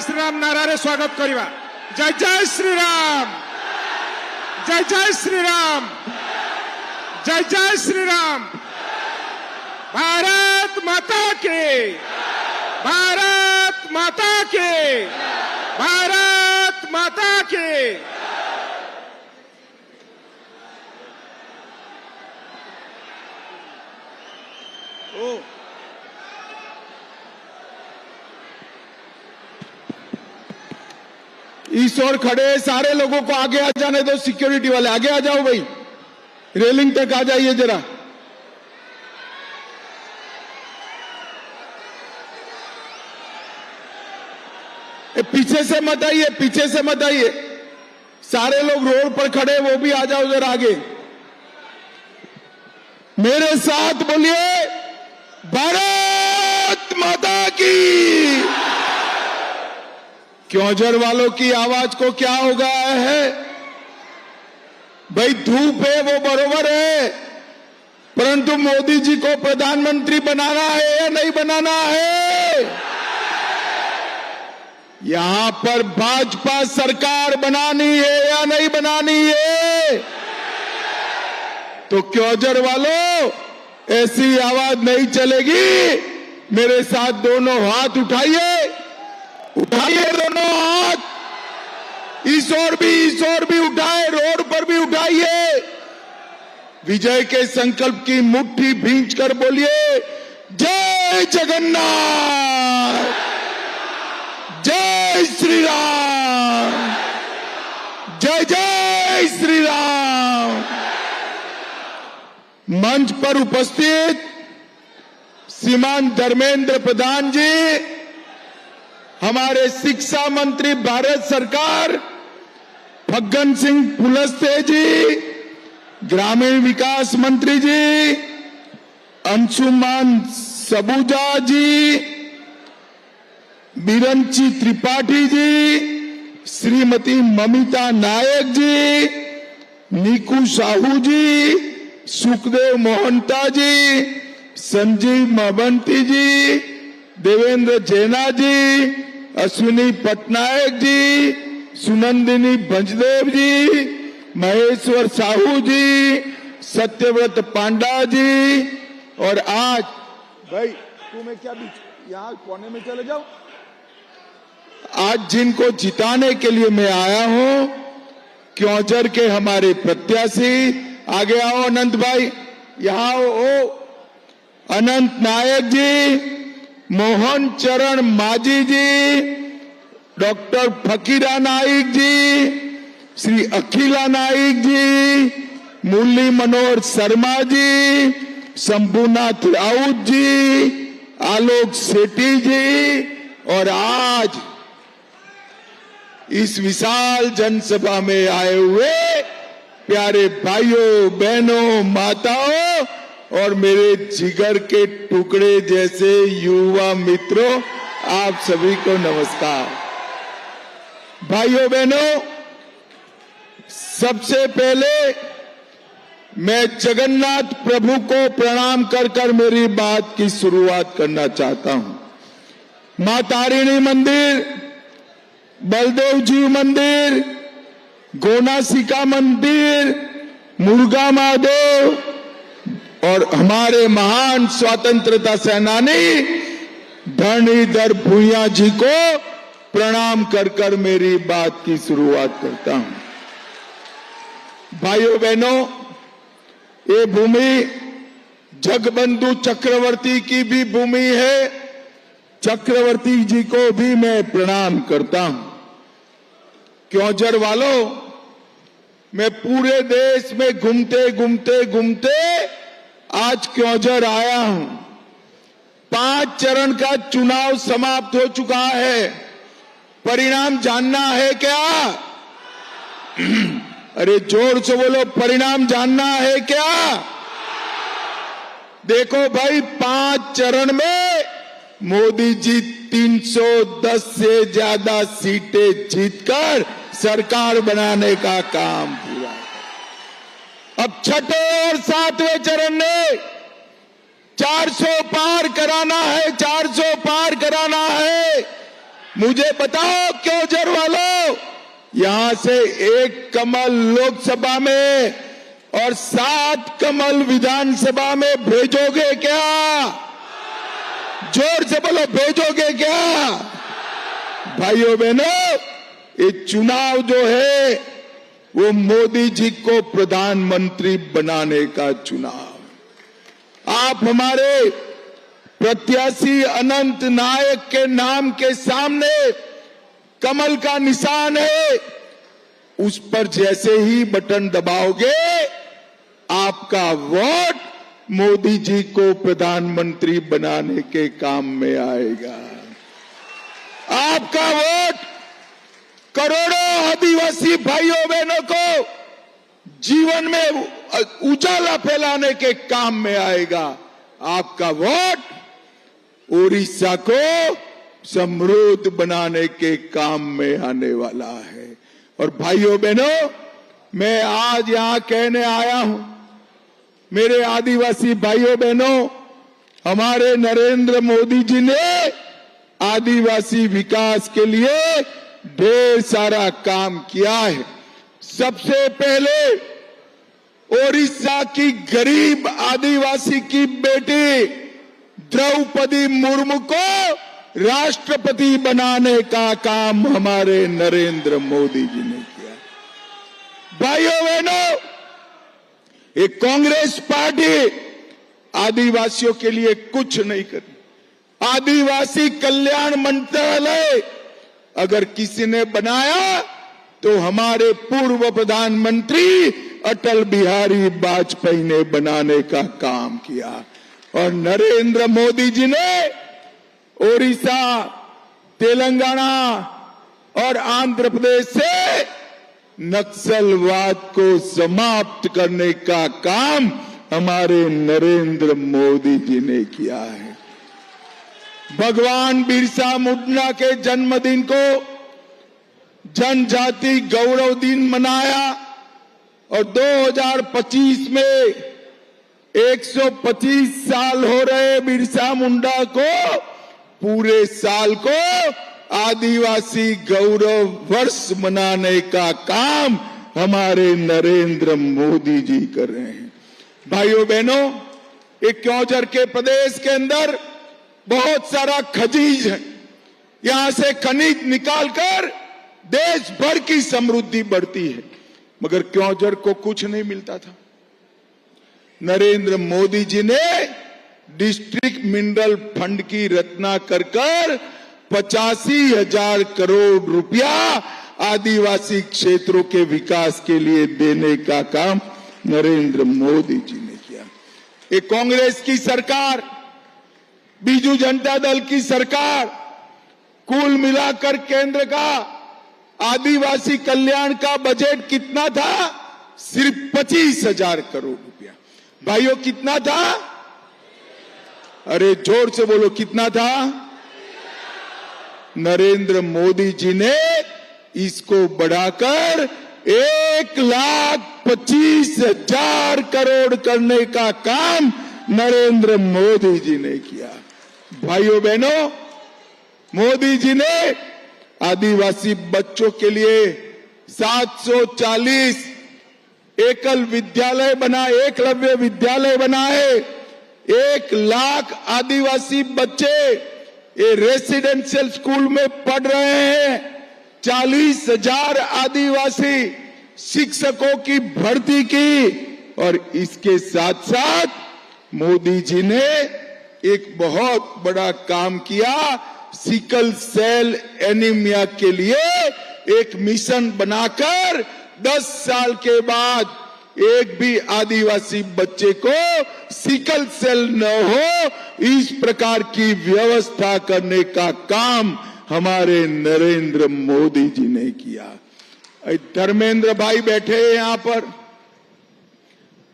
श्रीराम नारारे स्वागत करिवा। जय जय श्रीराम, जय जय श्रीराम, जय जय श्रीराम। भारत माता के, भारत माता के, भारत माता के। इस ओर खड़े सारे लोगों को आगे आ जाने दो। सिक्योरिटी वाले आगे आ जाओ भाई, रेलिंग तक आ जाइए जरा। पीछे से मत आइए, पीछे से मत आइए। सारे लोग रोड पर खड़े वो भी आ जाओ जरा आगे। मेरे साथ बोलिए, भारत माता की। क्योंझर वालों की आवाज को क्या हो गया है भाई? धूप है वो बरोबर है, परंतु मोदी जी को प्रधानमंत्री बनाना है या नहीं बनाना है? यहां पर भाजपा सरकार बनानी है या नहीं बनानी है? तो क्योंझर वालों, ऐसी आवाज नहीं चलेगी। मेरे साथ दोनों हाथ उठाइए, उठाइए दोनों हाथ। इस ओर भी उठाए, रोड पर भी उठाइए। विजय के संकल्प की मुट्ठी भींचकर बोलिए, जय जगन्नाथ, जय श्री राम, जय जय श्री राम। मंच पर उपस्थित श्रीमान धर्मेंद्र प्रधान जी, हमारे शिक्षा मंत्री भारत सरकार, फग्गन सिंह कुलस्ते जी, ग्रामीण विकास मंत्री जी, अंशुमान सबूजा जी, बिरंची त्रिपाठी जी, श्रीमती ममिता नायक जी, नीकू साहू जी, सुखदेव मोहंता जी, संजीव महंती जी, देवेंद्र जैना जी, अश्विनी पटनायक जी, सुनंदिनी भंजदेव जी, महेश्वर साहू जी, सत्यव्रत पांडा जी, और आज भाई तुम्हें क्या बीच यहाँ कोने में चले जाओ। आज जिनको जिताने के लिए मैं आया हूं, क्योंझर के हमारे प्रत्याशी, आगे आओ अनंत भाई, यहाँ आओ। अनंत नायक जी, मोहन चरण माझी जी, डॉक्टर फकीरा नाइक जी, श्री अखिला नाइक जी, मुरली मनोहर शर्मा जी, शंभुनाथ राउत जी, आलोक सेठी जी, और आज इस विशाल जनसभा में आए हुए प्यारे भाइयों, बहनों, माताओं और मेरे जिगर के टुकड़े जैसे युवा मित्रों, आप सभी को नमस्कार। भाइयों बहनों, सबसे पहले मैं जगन्नाथ प्रभु को प्रणाम कर कर मेरी बात की शुरुआत करना चाहता हूं। मां तारिणी मंदिर, बलदेव जी मंदिर, गोनासिका मंदिर, मुर्गा महादेव और हमारे महान स्वतंत्रता सेनानी धरणीधर भूया जी को प्रणाम कर कर मेरी बात की शुरुआत करता हूं। भाइयों बहनों, ये भूमि जगबंधु चक्रवर्ती की भी भूमि है। चक्रवर्ती जी को भी मैं प्रणाम करता हूं। क्योंझर वालों, मैं पूरे देश में घूमते घूमते घूमते आज क्योंझर आया हूं। 5 चरण का चुनाव समाप्त हो चुका है। परिणाम जानना है क्या? अरे जोर से बोलो, परिणाम जानना है क्या? देखो भाई, 5 चरण में मोदी जी 310 से ज्यादा सीटें जीतकर सरकार बनाने का काम पूरा। अब छठे और 7वें चरण में 400 पार कराना है, 400 पार कराना है। मुझे बताओ क्योंझर वालों, यहां से 1 कमल लोकसभा में और 7 कमल विधानसभा में भेजोगे क्या? जोर से बोलो, भेजोगे क्या? भाइयों बहनों, ये चुनाव जो है वो मोदी जी को प्रधानमंत्री बनाने का चुनाव। आप हमारे प्रत्याशी अनंत नायक के नाम के सामने कमल का निशान है, उस पर जैसे ही बटन दबाओगे आपका वोट मोदी जी को प्रधानमंत्री बनाने के काम में आएगा। आपका वोट करोड़ों आदिवासी भाइयों बहनों को जीवन में उजाला फैलाने के काम में आएगा। आपका वोट उड़ीसा को समृद्ध बनाने के काम में आने वाला है। और भाइयों बहनों, मैं आज यहां कहने आया हूं, मेरे आदिवासी भाइयों बहनों, हमारे नरेंद्र मोदी जी ने आदिवासी विकास के लिए ढेर सारा काम किया है। सबसे पहले ओडिशा की गरीब आदिवासी की बेटी द्रौपदी मुर्मू को राष्ट्रपति बनाने का काम हमारे नरेंद्र मोदी जी ने किया। भाइयों बहनों, ये कांग्रेस पार्टी आदिवासियों के लिए कुछ नहीं करती। आदिवासी कल्याण मंत्रालय अगर किसी ने बनाया तो हमारे पूर्व प्रधानमंत्री अटल बिहारी वाजपेयी ने बनाने का काम किया। और नरेंद्र मोदी जी ने ओडिशा, तेलंगाना और आंध्र प्रदेश से नक्सलवाद को समाप्त करने का काम हमारे नरेंद्र मोदी जी ने किया है। भगवान बिरसा मुंडा के जन्मदिन को जनजाति गौरव दिन मनाया और 2025 में 125 साल हो रहे बिरसा मुंडा को, पूरे साल को आदिवासी गौरव वर्ष मनाने का काम हमारे नरेंद्र मोदी जी कर रहे हैं। भाइयों बहनों, एक क्योंझर के प्रदेश के अंदर बहुत सारा खनिज है। यहां से खनिज निकालकर देश भर की समृद्धि बढ़ती है, मगर क्योंझर को कुछ नहीं मिलता था। नरेंद्र मोदी जी ने डिस्ट्रिक्ट मिनरल फंड की रचना कर 85,000 करोड़ रुपया आदिवासी क्षेत्रों के विकास के लिए देने का काम नरेंद्र मोदी जी ने किया। ये कांग्रेस की सरकार, बीजू जनता दल की सरकार, कुल मिलाकर केंद्र का आदिवासी कल्याण का बजट कितना था? सिर्फ 25,000 करोड़ रुपया। भाइयों, कितना था? अरे जोर से बोलो, कितना था? नरेंद्र मोदी जी ने इसको बढ़ाकर 1,25,000 करोड़ करने का काम नरेंद्र मोदी जी ने किया। भाइयों बहनों, मोदी जी ने आदिवासी बच्चों के लिए 740 एकल विद्यालय बनाए, एकलव्य विद्यालय बनाए। 1 लाख आदिवासी बच्चे ये रेसिडेंशियल स्कूल में पढ़ रहे हैं। 40,000 आदिवासी शिक्षकों की भर्ती की। और इसके साथ साथ मोदी जी ने एक बहुत बड़ा काम किया। सिकल सेल एनीमिया के लिए एक मिशन बनाकर 10 साल के बाद एक भी आदिवासी बच्चे को सिकल सेल न हो, इस प्रकार की व्यवस्था करने का काम हमारे नरेंद्र मोदी जी ने किया। धर्मेंद्र भाई बैठे हैं यहां पर।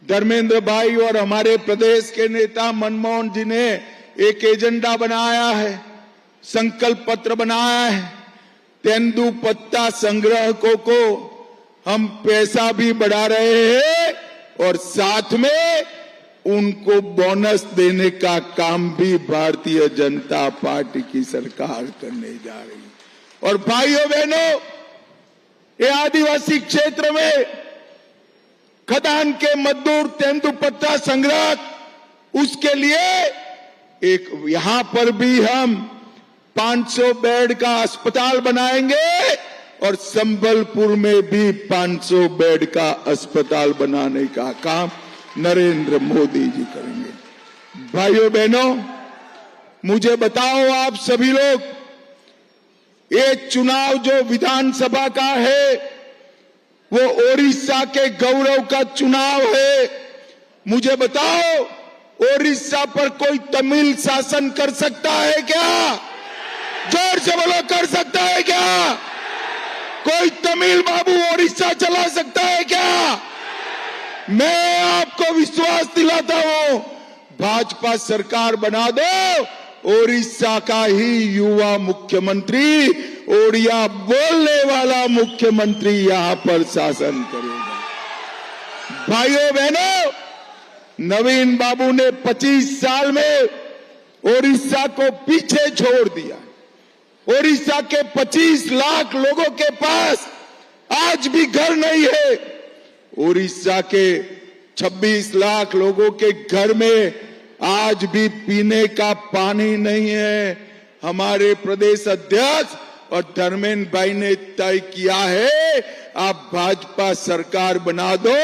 धर्मेंद्र भाई और हमारे प्रदेश के नेता मनमोहन जी ने एक एजेंडा बनाया है, संकल्प पत्र बनाया है। तेंदुपत्ता संग्राहकों को हम पैसा भी बढ़ा रहे हैं और साथ में उनको बोनस देने का काम भी भारतीय जनता पार्टी की सरकार करने जा रही है। और भाइयों बहनों, ये आदिवासी क्षेत्र में खदान के मजदूर तेंदुपत्ता संग्रह, उसके लिए एक यहां पर भी हम 500 बेड का अस्पताल बनाएंगे और संबलपुर में भी 500 बेड का अस्पताल बनाने का काम नरेंद्र मोदी जी करेंगे। भाइयों बहनों, मुझे बताओ आप सभी लोग, ये चुनाव जो विधानसभा का है वो ओडिशा के गौरव का चुनाव है। मुझे बताओ, ओडिशा पर कोई तमिल शासन कर सकता है क्या? जोर से बोलो, कर सकता है क्या? कोई तमिल बाबू ओडिशा चला सकता है क्या? मैं आपको विश्वास दिलाता हूं, भाजपा सरकार बना दो, ओडिशा का ही युवा मुख्यमंत्री, ओडिया बोलने वाला मुख्यमंत्री यहां पर शासन करेगा। भाइयों बहनों, नवीन बाबू ने 25 साल में ओडिशा को पीछे छोड़ दिया। ओडिशा के 25 लाख लोगों के पास आज भी घर नहीं है। ओडिशा के 26 लाख लोगों के घर में आज भी पीने का पानी नहीं है। हमारे प्रदेश अध्यक्ष और धर्मेंद्र भाई ने तय किया है, आप भाजपा सरकार बना दो,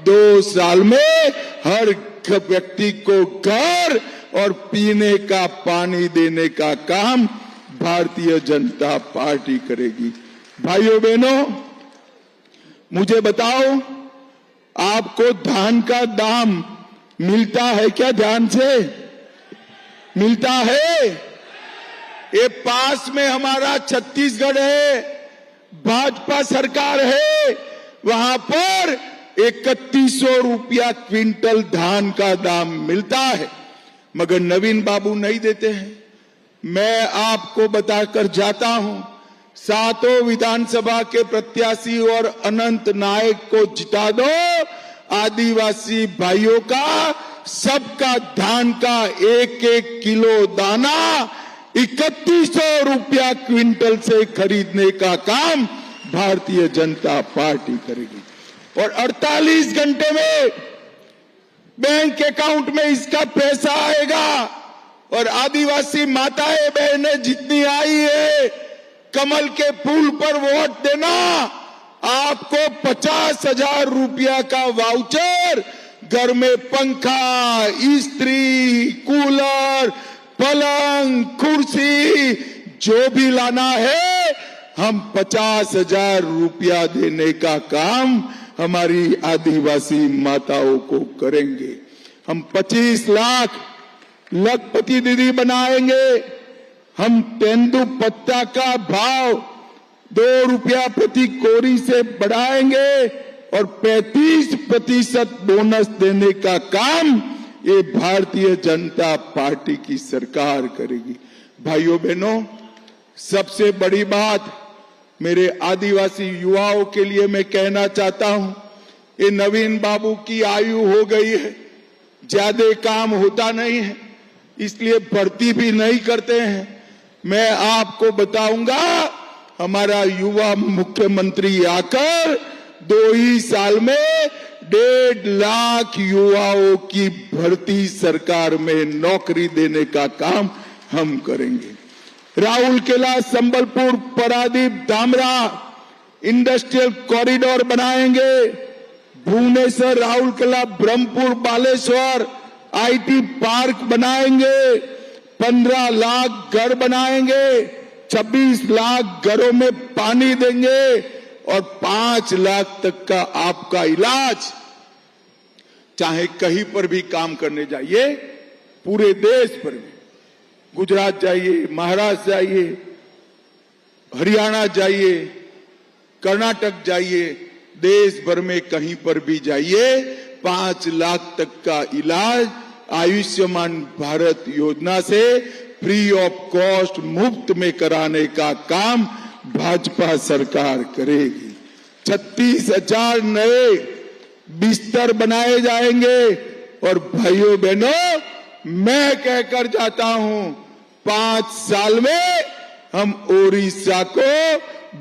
2 साल में हर व्यक्ति को घर और पीने का पानी देने का काम भारतीय जनता पार्टी करेगी। भाइयों बहनों, मुझे बताओ, आपको धान का दाम मिलता है क्या? ध्यान से मिलता है? ये पास में हमारा छत्तीसगढ़ है, भाजपा सरकार है, वहां पर 3100 रुपया क्विंटल धान का दाम मिलता है, मगर नवीन बाबू नहीं देते हैं। मैं आपको बताकर जाता हूं, 7 विधानसभा के प्रत्याशी और अनंत नायक को जिता दो, आदिवासी भाइयों का सबका धान का 1-1 किलो दाना 3100 रुपया क्विंटल से खरीदने का काम भारतीय जनता पार्टी करेगी और 48 घंटे में बैंक अकाउंट में इसका पैसा आएगा। और आदिवासी माताएं बहनें जितनी आई है, कमल के फूल पर वोट देना, आपको 50,000 रुपया का वाउचर, घर में पंखा, इस्त्री, कूलर, पलंग, कुर्सी जो भी लाना है, हम 50,000 रुपया देने का काम हमारी आदिवासी माताओं को करेंगे। हम 25 लाख लखपति दीदी बनाएंगे। हम तेंदुपत्ता का भाव 2 रुपया प्रति कोरी से बढ़ाएंगे और 35% बोनस देने का काम ये भारतीय जनता पार्टी की सरकार करेगी। भाइयों बहनों, सबसे बड़ी बात मेरे आदिवासी युवाओं के लिए मैं कहना चाहता हूं, ये नवीन बाबू की आयु हो गई है, ज्यादा काम होता नहीं है, इसलिए भर्ती भी नहीं करते हैं। मैं आपको बताऊंगा, हमारा युवा मुख्यमंत्री आकर 2 ही साल में 1.5 लाख युवाओं की भर्ती सरकार में नौकरी देने का काम हम करेंगे। राउरकेला, संबलपुर, पारादीप, धामरा इंडस्ट्रियल कॉरिडोर बनाएंगे। भुवनेश्वर, राउरकेला, ब्रह्मपुर, बालेश्वर आईटी पार्क बनाएंगे। 15 लाख घर बनाएंगे, 26 लाख घरों में पानी देंगे और 5 लाख तक का आपका इलाज, चाहे कहीं पर भी काम करने जाइए, पूरे देश पर भी, गुजरात जाइए, महाराष्ट्र जाइए, हरियाणा जाइए, कर्नाटक जाइए, देश भर में कहीं पर भी जाइए, 5 लाख तक का इलाज आयुष्मान भारत योजना से फ्री ऑफ कॉस्ट, मुफ्त में कराने का काम भाजपा सरकार करेगी। 36,000 नए बिस्तर बनाए जाएंगे और भाइयों बहनों, मैं कहकर जाता हूं, 5 साल में हम ओडिशा को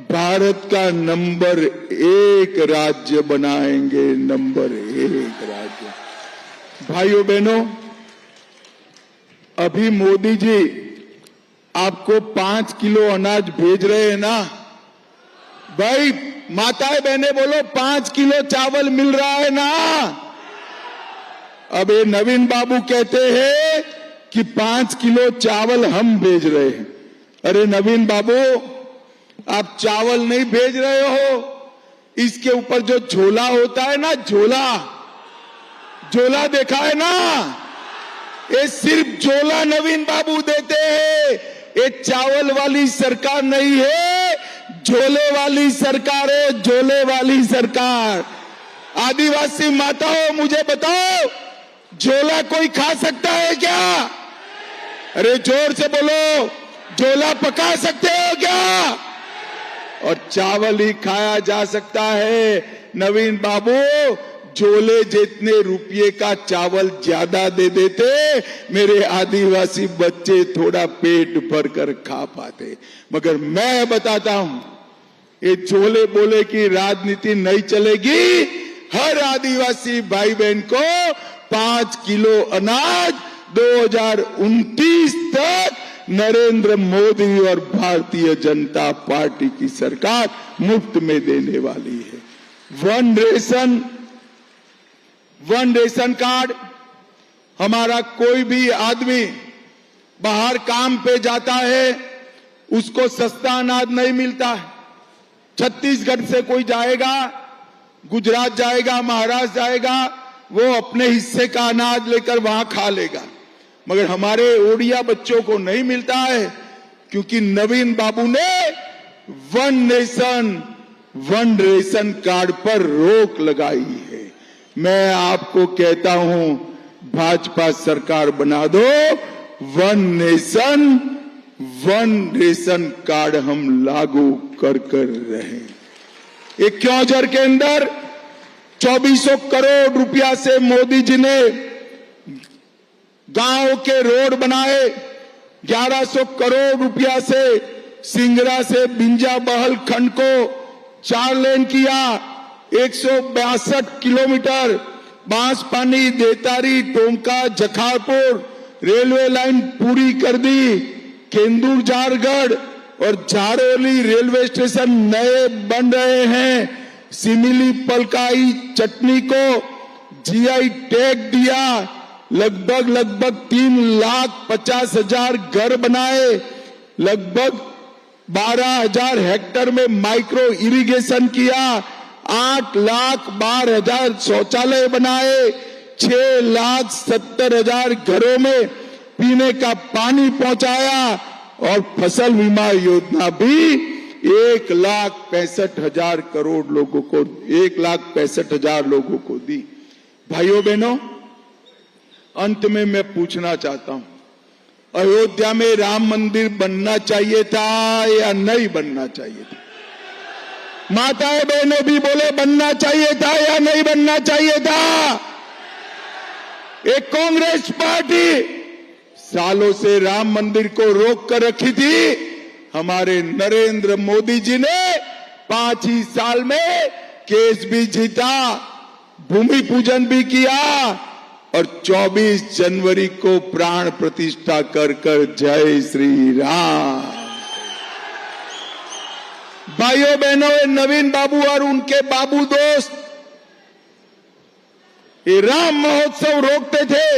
भारत का नंबर 1 राज्य बनाएंगे, नंबर 1 राज्य। भाइयों बहनों, अभी मोदी जी आपको 5 किलो अनाज भेज रहे हैं ना? भाई माताएं बहनें बोलो, 5 किलो चावल मिल रहा है ना? अब ये नवीन बाबू कहते हैं कि 5 किलो चावल हम भेज रहे हैं। अरे नवीन बाबू, आप चावल नहीं भेज रहे हो, इसके ऊपर जो झोला होता है ना, झोला देखा है ना? ये सिर्फ झोला नवीन बाबू देते हैं। ये चावल वाली सरकार नहीं है, झोले वाली सरकार है, झोले वाली सरकार। आदिवासी माताओं, मुझे बताओ, झोला कोई खा सकता है क्या? अरे जोर से बोलो, झोला पका सकते हो क्या? और चावल ही खाया जा सकता है। नवीन बाबू, झोले जितने रुपये का चावल ज्यादा दे देते, मेरे आदिवासी बच्चे थोड़ा पेट भर कर खा पाते। मगर मैं बताता हूं, ये झोले बोले की राजनीति नहीं चलेगी। हर आदिवासी भाई बहन को 5 किलो अनाज 2029 तक नरेंद्र मोदी और भारतीय जनता पार्टी की सरकार मुफ्त में देने वाली है। वन रेशन कार्ड, हमारा कोई भी आदमी बाहर काम पे जाता है, उसको सस्ता अनाज नहीं मिलता है। छत्तीसगढ़ से कोई जाएगा, गुजरात जाएगा, महाराष्ट्र जाएगा, वो अपने हिस्से का अनाज लेकर वहां खा लेगा। मगर हमारे ओडिया बच्चों को नहीं मिलता है, क्योंकि नवीन बाबू ने one nation one ration card पर रोक लगाई है। मैं आपको कहता हूं, भाजपा सरकार बना दो, one nation one ration card हम लागू कर रहे। एक क्योंझर के अंदर 2400 करोड़ रुपया से मोदी जी ने गांव के रोड बनाए। 1100 करोड़ रुपया से सिंगरा से बिंजा बहल खंड को 4 लेन किया। 162 kilometre Banspani, देतारी, tonka, जखारपुर railway line पूरी कर दी। केंदुर, जारगढ़ और झारोली रेलवे स्टेशन नए बन रहे हैं। सिमिली, पलकाई, चटनी को जीआई टैग दिया। लगभग 3,50,000 घर बनाए। लगभग 12,000 हेक्टेयर में माइक्रो इरिगेशन किया। 8,12,000 शौचालय बनाए। 6,70,000 घरों में पीने का पानी पहुंचाया। और फसल बीमा योजना भी 1,65,000 करोड़ लोगों को 1,65,000 लोगों को दी। भाइयों बहनों, अंत में मैं पूछना चाहता हूं, अयोध्या में राम मंदिर बनना चाहिए था या नहीं बनना चाहिए था? माताएं बहनें भी बोले बनना चाहिए था या नहीं बनना चाहिए था? एक कांग्रेस पार्टी सालों से राम मंदिर को रोक कर रखी थी। हमारे नरेंद्र मोदी जी ने 5 ही साल में केस भी जीता, भूमि पूजन भी किया और 24 जनवरी को प्राण प्रतिष्ठा कर जय श्री राम। भाइयों बहनों, नवीन बाबू और उनके बाबू दोस्त ये राम महोत्सव रोकते थे।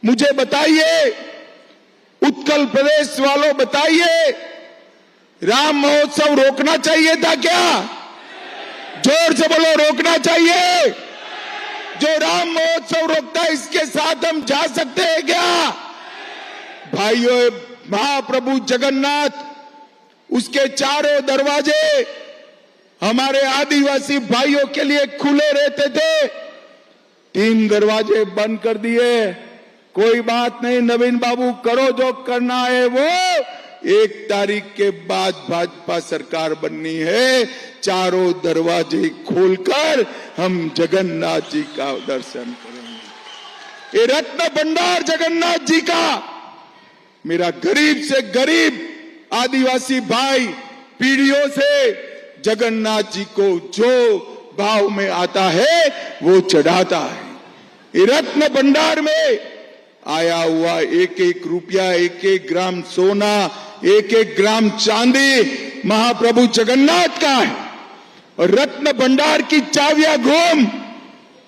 मुझे बताइए, उत्कल प्रदेश वालों बताइए, राम महोत्सव रोकना चाहिए था क्या? जोर से बोलो, रोकना चाहिए। जो राम महोत्सव रोकता है, इसके साथ हम जा सकते हैं क्या? भाइयों, महाप्रभु जगन्नाथ, उसके चारों दरवाजे हमारे आदिवासी भाइयों के लिए खुले रहते थे। 3 दरवाजे बंद कर दिए। कोई बात नहीं नवीन बाबू, करो जो करना है वो। 1 तारीख के बाद भाजपा सरकार बननी है। चारों दरवाजे खोलकर हम जगन्नाथ जी का दर्शन करेंगे। ये रत्न भंडार जगन्नाथ जी का मेरा गरीब से गरीब आदिवासी भाई पीढ़ियों से जगन्नाथ जी को जो भाव में आता है वो चढ़ाता है। ये रत्न भंडार में आया हुआ एक एक रुपया, एक एक ग्राम सोना, एक एक ग्राम चांदी महाप्रभु जगन्नाथ का है। और रत्न भंडार की चाबियां घूम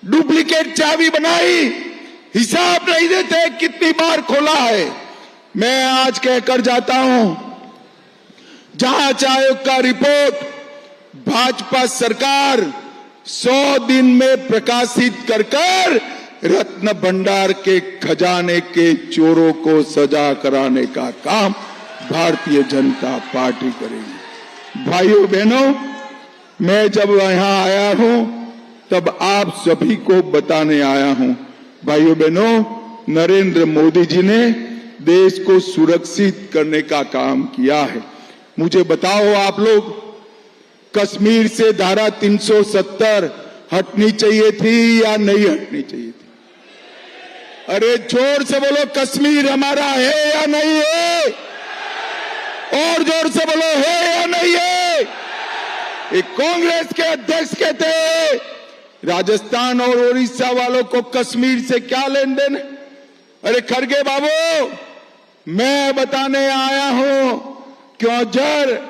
डुप्लीकेट चाबी बनाई, हिसाब नहीं देते कितनी बार खोला है। मैं आज कहकर जाता हूं, जांच आयोग का रिपोर्ट भाजपा सरकार 100 दिन में प्रकाशित कर रत्न भंडार के खजाने के चोरों को सजा कराने का काम भारतीय जनता पार्टी करेगी। भाइयों बहनों, मैं जब यहां आया हूं तब आप सभी को बताने आया हूं, भाइयों बहनों, नरेंद्र मोदी जी ने देश को सुरक्षित करने का काम किया है। मुझे बताओ आप लोग, कश्मीर से धारा 370 हटनी चाहिए थी या नहीं हटनी चाहिए थी? अरे जोर से बोलो, कश्मीर हमारा है या नहीं है? और जोर से बोलो, है या नहीं है? एक कांग्रेस के अध्यक्ष कहते हैं राजस्थान और उड़ीसा वालों को कश्मीर से क्या लेन देन? अरे खड़गे बाबू, मैं बताने आया हूं क्यों जर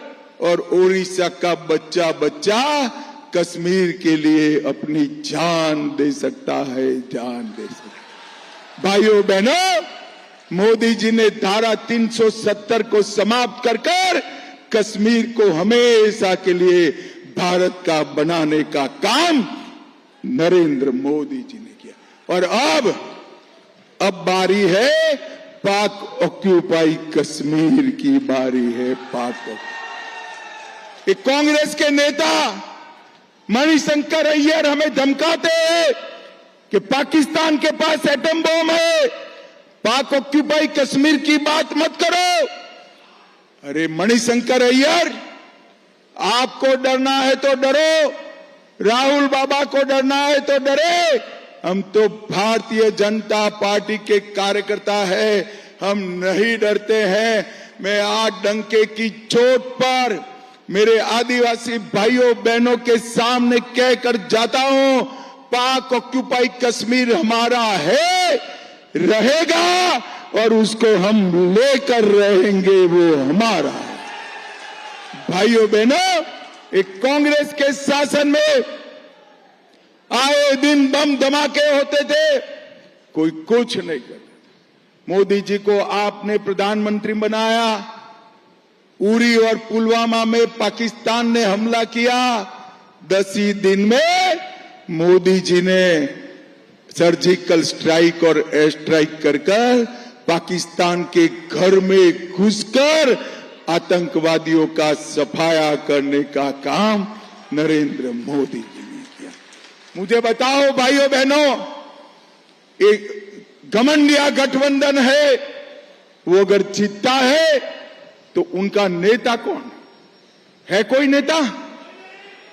और उड़ीसा का बच्चा बच्चा कश्मीर के लिए अपनी जान दे सकता है, जान दे सकता है। भाइयों बहनों, मोदी जी ने धारा 370 को समाप्त कर कश्मीर को हमेशा के लिए भारत का बनाने का काम नरेंद्र मोदी जी ने किया। और अब बारी है पाक ऑक्यूपाई कश्मीर की बारी है। एक कांग्रेस के नेता मणिशंकर अय्यर हमें धमकाते हैं कि पाकिस्तान के पास एटम बम है, पाक ऑक्यूपाई कश्मीर की बात मत करो। अरे मणिशंकर अय्यर, आपको डरना है तो डरो, राहुल बाबा को डरना है तो डरे, हम तो भारतीय जनता पार्टी के कार्यकर्ता हैं, हम नहीं डरते हैं। मैं आज डंके की चोट पर मेरे आदिवासी भाइयों बहनों के सामने कहकर जाता हूं, पाक ऑक्यूपाई कश्मीर हमारा है, रहेगा और उसको हम लेकर रहेंगे, वो हमारा है। भाइयों बहनों, एक कांग्रेस के शासन में आए दिन बम धमाके होते थे, कोई कुछ नहीं करता। मोदी जी को आपने प्रधानमंत्री बनाया, उरी और पुलवामा में पाकिस्तान ने हमला किया, 10 ही दिन में मोदी जी ने सर्जिकल स्ट्राइक और एयर स्ट्राइक कर पाकिस्तान के घर में घुसकर आतंकवादियों का सफाया करने का काम नरेंद्र मोदी जी ने किया। मुझे बताओ भाइयों बहनों, एक घमंडिया गठबंधन है, वो अगर जीतता है तो उनका नेता कौन है? कोई नेता?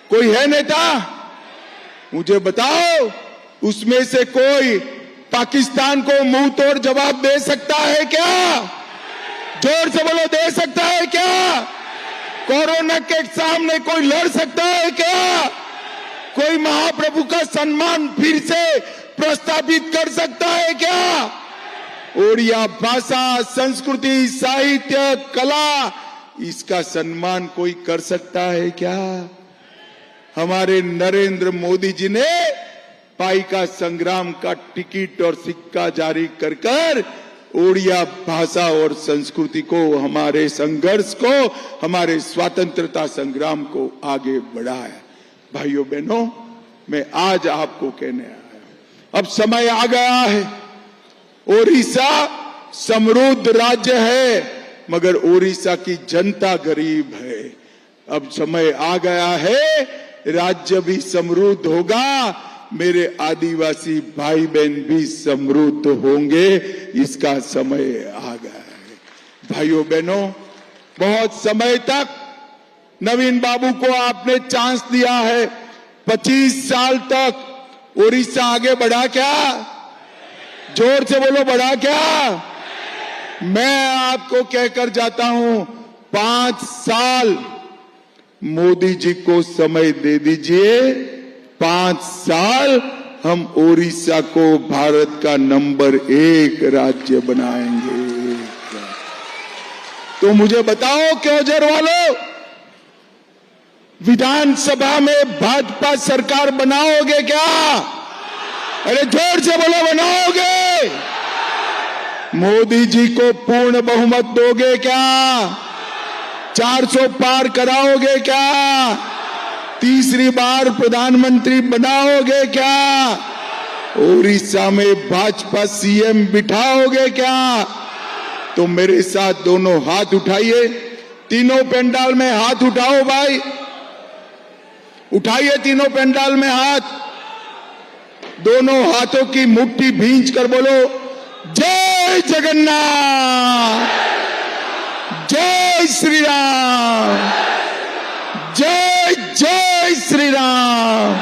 कोई है नेता? मुझे बताओ, उसमें से कोई पाकिस्तान को मुंह तोड़ जवाब दे सकता है क्या? जोर से बोलो, दे सकता है क्या? कोरोना के सामने कोई लड़ सकता है क्या? कोई महाप्रभु का सम्मान फिर से प्रस्तावित कर सकता है क्या? ओडिया भाषा, संस्कृति, साहित्य, कला, इसका सम्मान कोई कर सकता है क्या? हमारे नरेंद्र मोदी जी ने पाइका संग्राम का टिकट और सिक्का जारी कर ओडिया भाषा और संस्कृति को, हमारे संघर्ष को, हमारे स्वतंत्रता संग्राम को आगे बढ़ाया। भाइयों बहनों, मैं आज आपको कहने आया हूं, अब समय आ गया है। ओडिशा समृद्ध राज्य है, मगर ओडिशा की जनता गरीब है। अब समय आ गया है, राज्य भी समृद्ध होगा, मेरे आदिवासी भाई बहन भी समृद्ध होंगे, इसका समय आ गया है। भाइयों बहनों, बहुत समय तक नवीन बाबू को आपने चांस दिया है, 25 साल तक ओडिशा आगे बढ़ा क्या? जोर से बोलो, बढ़ा क्या? मैं आपको कहकर जाता हूं, 5 साल मोदी जी को समय दे दीजिए, 5 साल हम ओडिशा को भारत का नंबर 1 राज्य बनाएंगे। तो मुझे बताओ केओंझर वालों, विधानसभा में भाजपा सरकार बनाओगे क्या? अरे जोर से बोलो, बनाओगे? मोदी जी को पूर्ण बहुमत दोगे क्या? 400 पार कराओगे क्या? तीसरी बार प्रधानमंत्री बनाओगे क्या? ओडिशा में भाजपा सीएम बिठाओगे क्या? तो मेरे साथ दोनों हाथ उठाइए, तीनों पंडाल में हाथ उठाओ भाई, उठाइए तीनों पंडाल में हाथ, दोनों हाथों की मुट्ठी भींच कर बोलो, जय जगन्नाथ, जय श्री राम, जय जय श्री राम।